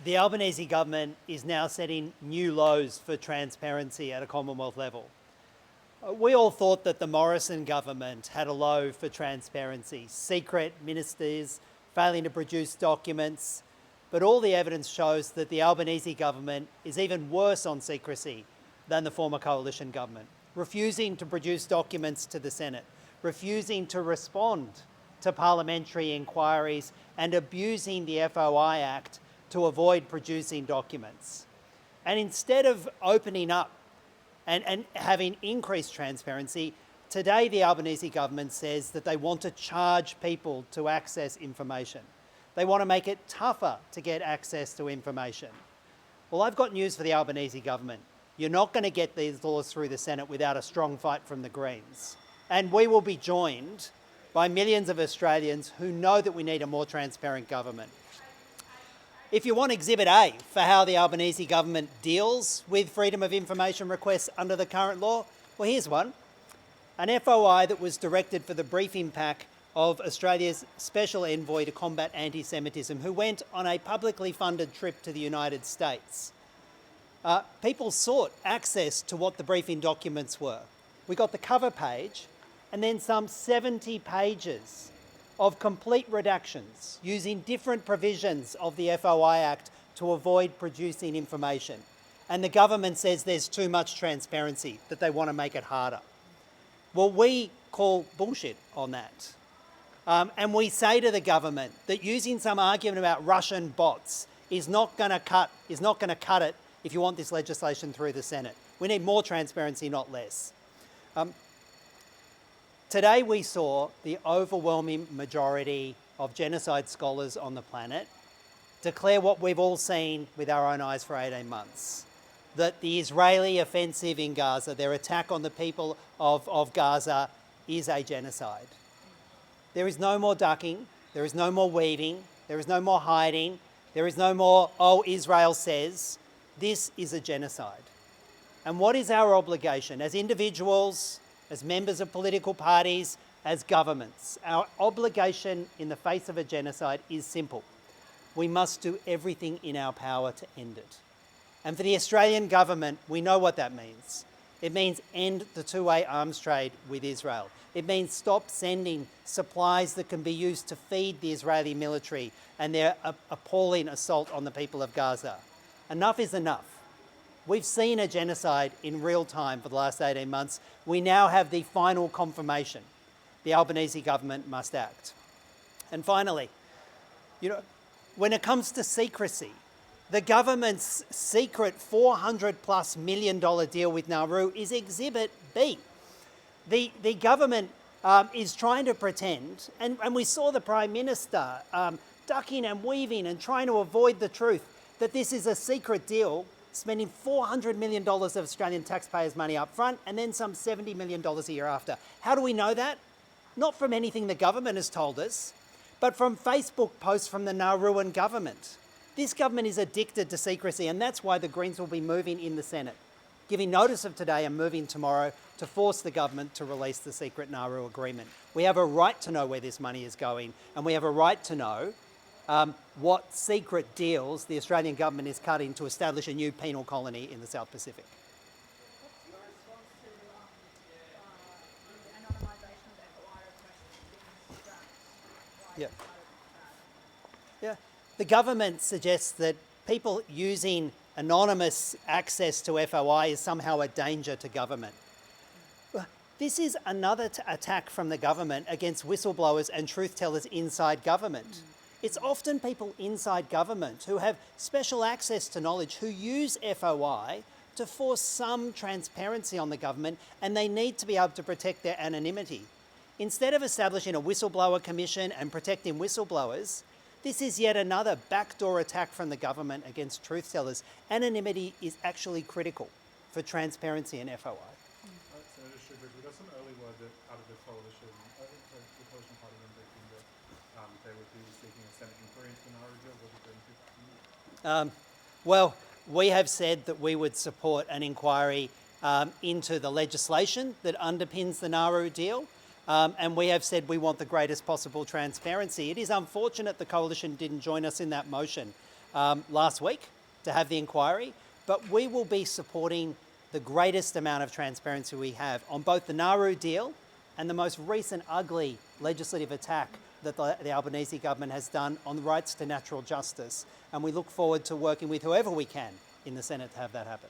The Albanese government is now setting new lows for transparency at a Commonwealth level. We all thought that the Morrison government had a low for transparency, secret ministers failing to produce documents, but all the evidence shows that the Albanese government is even worse on secrecy than the former coalition government, refusing to produce documents to the Senate, refusing to respond to parliamentary inquiries and abusing the FOI Act to avoid producing documents. And instead of opening up and having increased transparency, today the Albanese government says that they want to charge people to access information. They want to make it tougher to get access to information. Well, I've got news for the Albanese government. You're not going to get these laws through the Senate without a strong fight from the Greens. And we will be joined by millions of Australians who know that we need a more transparent government. If you want Exhibit A for how the Albanese government deals with freedom of information requests under the current law, well, here's one. An FOI that was directed for the briefing pack of Australia's Special Envoy to Combat Anti-Semitism, who went on a publicly funded trip to the United States. People sought access to what the briefing documents were. We got the cover page and then some 70 pages of complete redactions using different provisions of the FOI Act to avoid producing information. And the government says there's too much transparency, that they want to make it harder. Well, we call bullshit on that. And we say to the government that using some argument about Russian bots is not going to cut it if you want this legislation through the Senate. We need more transparency, not less. Today we saw the overwhelming majority of genocide scholars on the planet declare what we've all seen with our own eyes for 18 months, that the Israeli offensive in Gaza, their attack on the people of Gaza, is a genocide. There is no more ducking, there is no more weaving, there is no more hiding, there is no more, oh, Israel says. This is a genocide. And what is our obligation as individuals, as members of political parties, as governments? Our obligation in the face of a genocide is simple. We must do everything in our power to end it. And for the Australian government, we know what that means. It means end the two-way arms trade with Israel. It means stop sending supplies that can be used to feed the Israeli military and their appalling assault on the people of Gaza. Enough is enough. We've seen a genocide in real time for the last 18 months. We now have the final confirmation. The Albanese government must act. And finally, when it comes to secrecy, the government's secret $400+ million deal with Nauru is Exhibit B. The government is trying to pretend, and we saw the Prime Minister ducking and weaving and trying to avoid the truth, that this is a secret deal, spending $400 million of Australian taxpayers' money up front and then some $70 million a year after. How do we know that? Not from anything the government has told us, but from Facebook posts from the Nauruan government. This government is addicted to secrecy, and that's why the Greens will be moving in the Senate, giving notice of today and moving tomorrow to force the government to release the secret Nauru agreement. We have a right to know where this money is going, and we have a right to know what secret deals the Australian government is cutting to establish a new penal colony in the South Pacific. What's your response to the anonymisation of FOI requests being scrapped? Yeah. The government suggests that people using anonymous access to FOI is somehow a danger to government. This is another attack from the government against whistleblowers and truth tellers inside government. It's often people inside government who have special access to knowledge who use FOI to force some transparency on the government, and they need to be able to protect their anonymity. Instead of establishing a whistleblower commission and protecting whistleblowers, this is yet another backdoor attack from the government against truth tellers. Anonymity is actually critical for transparency in FOI. Senator Shoebridge, we got some early word that out of the coalition party member thinking that they would be seeking a Senate inquiry into the Nauru deal. What is your input? Well, we have said that we would support an inquiry into the legislation that underpins the Nauru deal. And we have said we want the greatest possible transparency. It is unfortunate the coalition didn't join us in that motion. last week to have the inquiry, but we will be supporting the greatest amount of transparency we have on both the Nauru deal and the most recent ugly legislative attack that the Albanese government has done on the rights to natural justice. And we look forward to working with whoever we can in the Senate to have that happen.